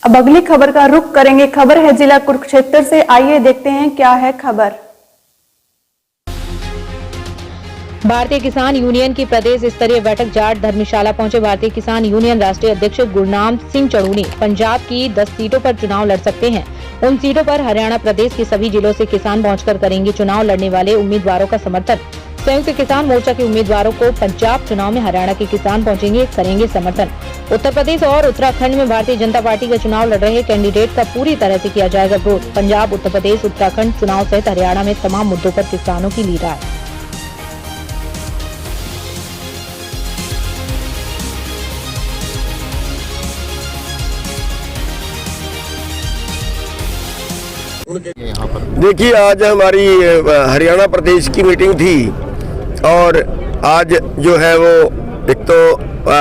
अब अगली खबर का रुख करेंगे। खबर है जिला कुरुक्षेत्र से। आइए देखते हैं क्या है खबर। भारतीय किसान यूनियन की प्रदेश स्तरीय बैठक जाट धर्मशाला पहुंचे। भारतीय किसान यूनियन राष्ट्रीय अध्यक्ष गुरनाम सिंह चढ़ूनी पंजाब की 10 सीटों पर चुनाव लड़ सकते हैं। उन सीटों पर हरियाणा प्रदेश के सभी जिलों से किसान पहुंचकर करेंगे चुनाव लड़ने वाले उम्मीदवारों का समर्थन। संयुक्त किसान मोर्चा के उम्मीदवारों को पंजाब चुनाव में हरियाणा के किसान पहुंचेंगे, करेंगे समर्थन। उत्तर प्रदेश और उत्तराखंड में भारतीय जनता पार्टी का चुनाव लड़ रहे कैंडिडेट का पूरी तरह से किया जाएगा विरोध। पंजाब, उत्तर प्रदेश, उत्तराखंड चुनाव सहित हरियाणा में तमाम मुद्दों पर किसानों की ली राय। देखिए, आज हमारी हरियाणा प्रदेश की मीटिंग थी और आज जो है वो एक तो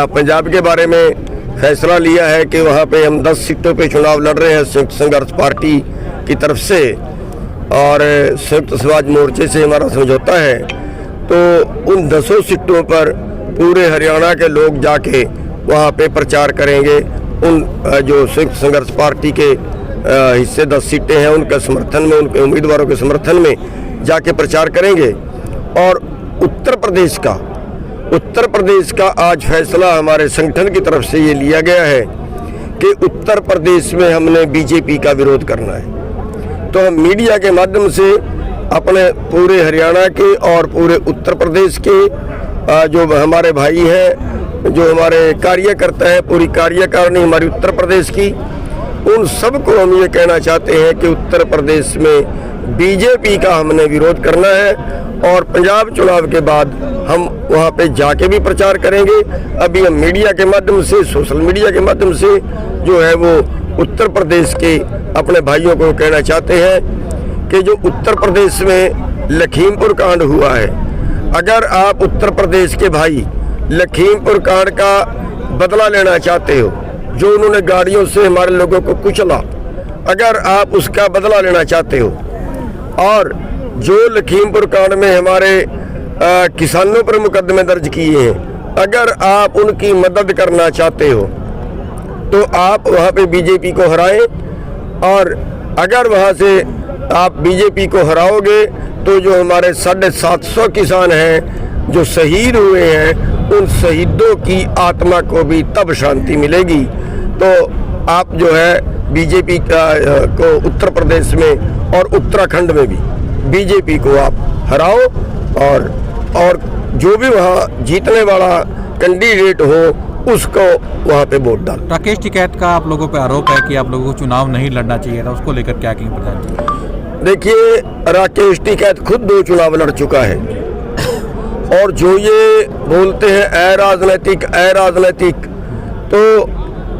पंजाब के बारे में फैसला लिया है कि वहाँ पे हम 10 सीटों पे चुनाव लड़ रहे हैं संयुक्त संघर्ष पार्टी की तरफ से और संयुक्त समाज मोर्चे से हमारा समझौता है। तो उन 10 सीटों पर पूरे हरियाणा के लोग जाके वहाँ पे प्रचार करेंगे। उन जो संयुक्त संघर्ष पार्टी के हिस्से 10 सीटें हैं उनके समर्थन में, उनके उम्मीदवारों के समर्थन में जाके प्रचार करेंगे। और उत्तर प्रदेश का आज फैसला हमारे संगठन की तरफ से ये लिया गया है कि उत्तर प्रदेश में हमने बीजेपी का विरोध करना है। तो हम मीडिया के माध्यम से अपने पूरे हरियाणा के और पूरे उत्तर प्रदेश के जो हमारे भाई हैं, जो हमारे कार्यकर्ता हैं, पूरी कार्यकारिणी हमारी उत्तर प्रदेश की, उन सबको हम ये कहना चाहते हैं कि उत्तर प्रदेश में बीजेपी का हमने विरोध करना है और पंजाब चुनाव के बाद हम वहाँ पे जाके भी प्रचार करेंगे। अभी हम मीडिया के माध्यम से, सोशल मीडिया के माध्यम से जो है वो उत्तर प्रदेश के अपने भाइयों को कहना चाहते हैं कि जो उत्तर प्रदेश में लखीमपुर कांड हुआ है, अगर आप उत्तर प्रदेश के भाई लखीमपुर कांड का बदला लेना चाहते हो, जो उन्होंने गाड़ियों से हमारे लोगों को कुचला, अगर आप उसका बदला लेना चाहते हो और जो लखीमपुर कांड में हमारे किसानों पर मुकदमे दर्ज किए हैं, अगर आप उनकी मदद करना चाहते हो तो आप वहाँ पे बीजेपी को हराएं। और अगर वहाँ से आप बीजेपी को हराओगे तो जो हमारे 750 किसान हैं जो शहीद हुए हैं, उन शहीदों की आत्मा को भी तब शांति मिलेगी। तो आप जो है बीजेपी को उत्तर प्रदेश में और उत्तराखंड में भी बीजेपी को आप हराओ और जो भी वहाँ जीतने वाला कैंडिडेट हो उसको वहाँ पे वोट डालो। राकेश टिकैत का आप लोगों पे आरोप है कि आप लोगों को चुनाव नहीं लड़ना चाहिए था, उसको लेकर क्या कहेंगे प्रधान जी? देखिए, राकेश टिकैत खुद 2 चुनाव लड़ चुका है और जो ये बोलते हैं अराजनैतिक, तो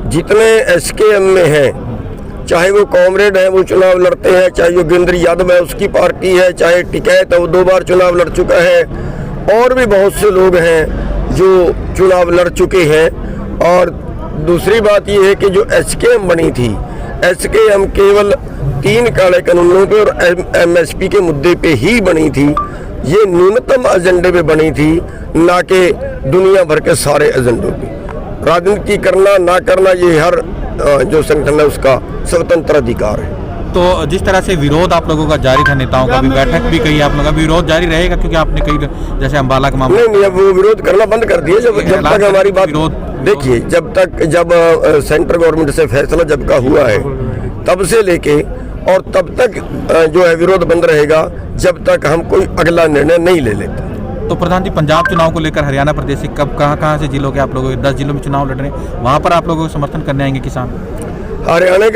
जितने एसकेएम में हैं, चाहे वो कॉमरेड है वो चुनाव लड़ते हैं, चाहे योगेंद्र यादव है उसकी पार्टी है, चाहे टिकैत है वो 2 बार चुनाव लड़ चुका है, और भी बहुत से लोग हैं जो चुनाव लड़ चुके हैं। और दूसरी बात ये है कि जो एसकेएम बनी थी, एसकेएम केवल 3 काले कानूनों पे और एमएसपी के मुद्दे पे ही बनी थी। ये न्यूनतम एजेंडे पे बनी थी, ना कि दुनिया भर के सारे एजेंडों पे। राजनीति करना ना करना ये हर जो संगठन है उसका स्वतंत्र अधिकार है। तो जिस तरह से विरोध आप लोगों का जारी था, नेताओं का भी बैठक भी कही, आप लोगों का विरोध जारी रहेगा? क्योंकि आपने कही जैसे अम्बाला का मामला नहीं, अब वो विरोध करना बंद कर दिए जब तक हमारी बात। देखिए, जब सेंट्रल गवर्नमेंट से फैसला जब का हुआ है तब से लेके और तब तक जो है विरोध बंद रहेगा जब तक हम कोई अगला निर्णय नहीं ले लेते। तो प्रधान जी, पंजाब चुनाव को लेकर हरियाणा प्रदेश से कब कहाँ से जिलों के आप लोगों के 10 जिलों में चुनाव लड़ रहे हैं, वहाँ पर आप लोगों को समर्थन करने आएंगे किसान?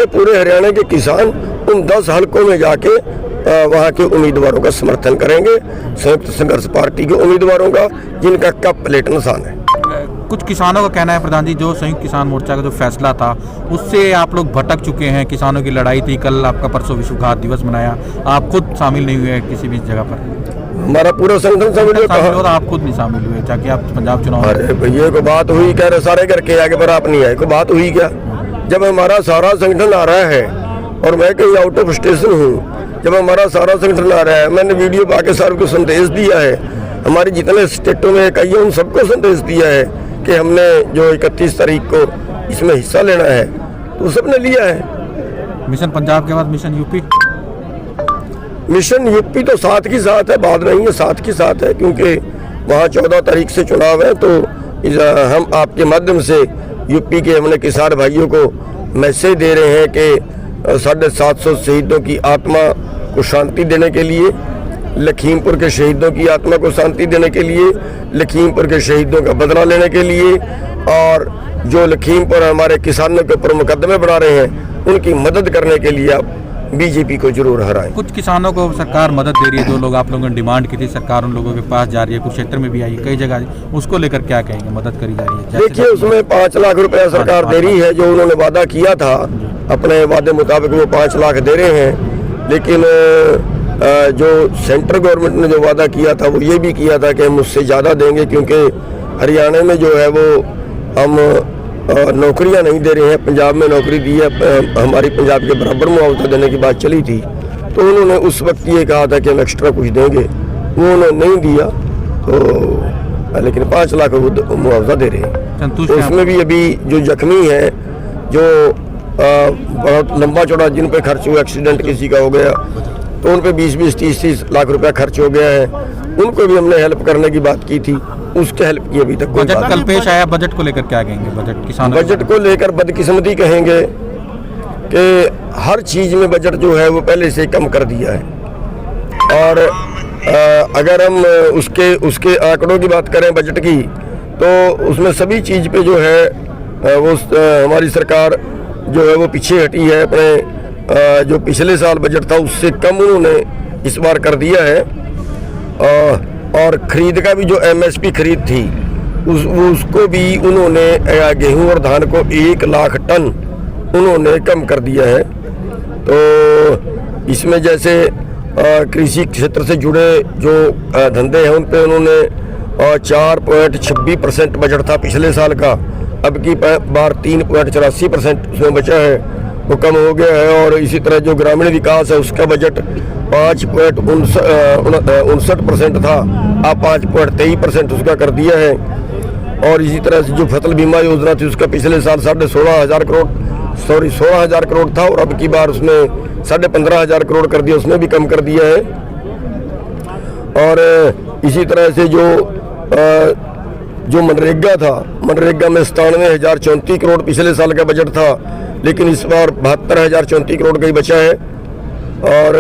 पूरे हरियाणा के किसान उन 10 हलकों में जाके वहाँ के उम्मीदवारों का समर्थन करेंगे, संयुक्त संघर्ष पार्टी के उम्मीदवारों का, जिनका कप प्लेट निशान है। कुछ किसानों का कहना है प्रधान जी, जो संयुक्त किसान मोर्चा का जो फैसला था उससे आप लोग भटक चुके हैं। किसानों की लड़ाई थी, कल आपका परसों विश्व घात दिवस मनाया, आप खुद शामिल नहीं हुए किसी भी जगह पर। हमारा पूरा संगठन शामिल हुआ, आप खुद नहीं शामिल हुए ताकि आप पंजाब चुनाव। अरे भैया, को बात हुई कह रहे सारे करके आगे, पर आप नहीं आए, को बात हुई क्या? जब हमारा सारा संगठन आ रहा है और मैं कहीं आउट ऑफ स्टेशन हूँ, जब हमारा सारा संगठन आ रहा है, मैंने वीडियो पाके सारों को संदेश दिया है, हमारी जितने स्टेटों में इकाइयाँ उन सबको संदेश दिया है कि हमने जो 31 तारीख को इसमें हिस्सा लेना है तो सबने लिया है। मिशन पंजाब के बाद मिशन यूपी? मिशन यूपी तो साथ की साथ है, बाद नहीं है, साथ की साथ है, क्योंकि वहाँ 14 तारीख से चुनाव है। तो हम आपके माध्यम से यूपी के हमने किसान भाइयों को मैसेज दे रहे हैं कि 750 शहीदों की आत्मा को शांति देने के लिए, लखीमपुर के शहीदों की आत्मा को शांति देने के लिए, लखीमपुर के शहीदों का बदला लेने के लिए, और जो लखीमपुर हमारे किसानों के ऊपर मुकदमे बढ़ा रहे हैं उनकी मदद करने के लिए आप बीजेपी को जरूर हराएं। कुछ किसानों को सरकार मदद दे रही है, जो लोग आप लोगों ने डिमांड की थी, सरकार उन लोगों के पास जा रही है, कुछ क्षेत्र में भी आई है, कई जगह, उसको लेकर क्या कहेंगे? मदद करी जा रही है? देखिए, उसमें 5 लाख रुपया सरकार दे रही है। जो उन्होंने वादा किया था, अपने वादे मुताबिक वो 5 लाख दे रहे हैं। लेकिन जो सेंट्रल गवर्नमेंट ने जो वादा किया था वो ये भी किया था कि हम उससे ज़्यादा देंगे, क्योंकि हरियाणा में जो है वो हम नौकरियां नहीं दे रहे हैं, पंजाब में नौकरी दी है, हमारी पंजाब के बराबर मुआवजा देने की बात चली थी। तो उन्होंने उस वक्त ये कहा था कि हम एक्स्ट्रा कुछ देंगे, वो उन्होंने नहीं दिया। तो लेकिन 5 लाख मुआवजा दे रहे हैं। तो उसमें भी अभी जो जख्मी है, जो बहुत लंबा चौड़ा जिन पे खर्च हुआ, एक्सीडेंट किसी का हो गया, तो उन पे 20-20, 30-30 लाख रुपया खर्च हो गया है। उनको भी हमने हेल्प करने की बात की थी, उसके हेल्प की अभी तक कोई बजट बात कल पेश आया, बजट को लेकर क्या कहेंगे? बजट किसानों बजट को लेकर बदकिस्मती कहेंगे कि हर चीज में बजट जो है वो पहले से कम कर दिया है। और अगर हम उसके आंकड़ों की बात करें बजट की, तो उसमें सभी चीज पे जो है वो हमारी सरकार जो है वो पीछे हटी है। अपने जो पिछले साल बजट था उससे कम उन्होंने इस बार कर दिया है। और खरीद का भी जो MSP खरीद थी उसको भी उन्होंने गेहूं और धान को 1 लाख टन उन्होंने कम कर दिया है। तो इसमें जैसे कृषि क्षेत्र से जुड़े जो धंधे हैं उन पे उन्होंने 4.26% बजट था पिछले साल का, अब की बार 3.84% उसमें बचा है, वो कम हो गया है। और इसी तरह जो ग्रामीण विकास है उसका बजट 5.59% था, अब 5.23% उसका कर दिया है। और इसी तरह से जो फसल बीमा योजना थी उसका पिछले साल 16,500 करोड़ था, और अब की बार उसने 15,500 करोड़ कर दिया, उसने भी कम कर दिया है। और इसी तरह से जो मनरेगा था, मनरेगा में 97,034 करोड़ पिछले साल का बजट था, लेकिन इस बार 72,034 करोड़ का ही बचा है। और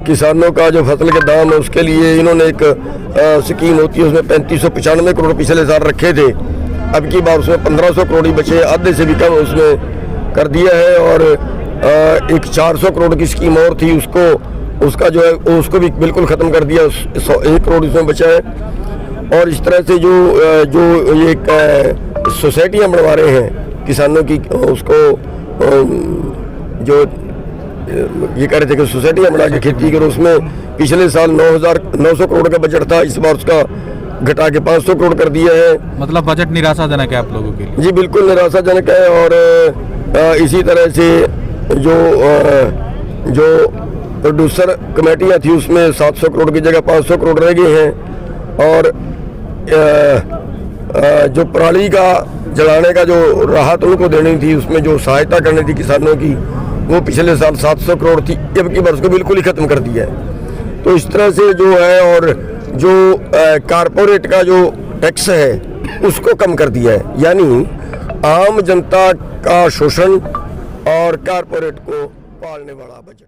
किसानों का जो फसल के दाम है उसके लिए इन्होंने एक स्कीम होती है, उसमें 3595 करोड़ पिछले साल रखे थे, अब की बार उसमें 1500 करोड़ ही बचे, आधे से भी कम उसमें कर दिया है। और एक 400 करोड़ की स्कीम और थी, उसका जो है उसको भी बिल्कुल ख़त्म कर दिया, 1 करोड़ इसमें बचा है। और इस तरह से जो ये सोसाइटियाँ बनवा रहे हैं किसानों की, उसको जो ये कह रहे थे कि सोसाइटियाँ बना के खेती करो, उसमें पिछले साल 9,900 करोड़ का बजट था, इस बार उसका घटा के 500 करोड़ कर दिया है। मतलब बजट निराशाजनक है आप लोगों के लिए? जी बिल्कुल निराशाजनक है। और इसी तरह से जो प्रोड्यूसर कमेटियाँ थी उसमें 700 करोड़ की जगह 500 करोड़ रह गए हैं। और जो पराली का जलाने का जो राहत उनको देनी थी, उसमें जो सहायता करनी थी किसानों की, वो पिछले साल 700 करोड़ थी, अब की वर्ष को बिल्कुल ही खत्म कर दिया है। तो इस तरह से जो है, और जो कारपोरेट का जो टैक्स है उसको कम कर दिया है, यानी आम जनता का शोषण और कारपोरेट को पालने वाला बजट है।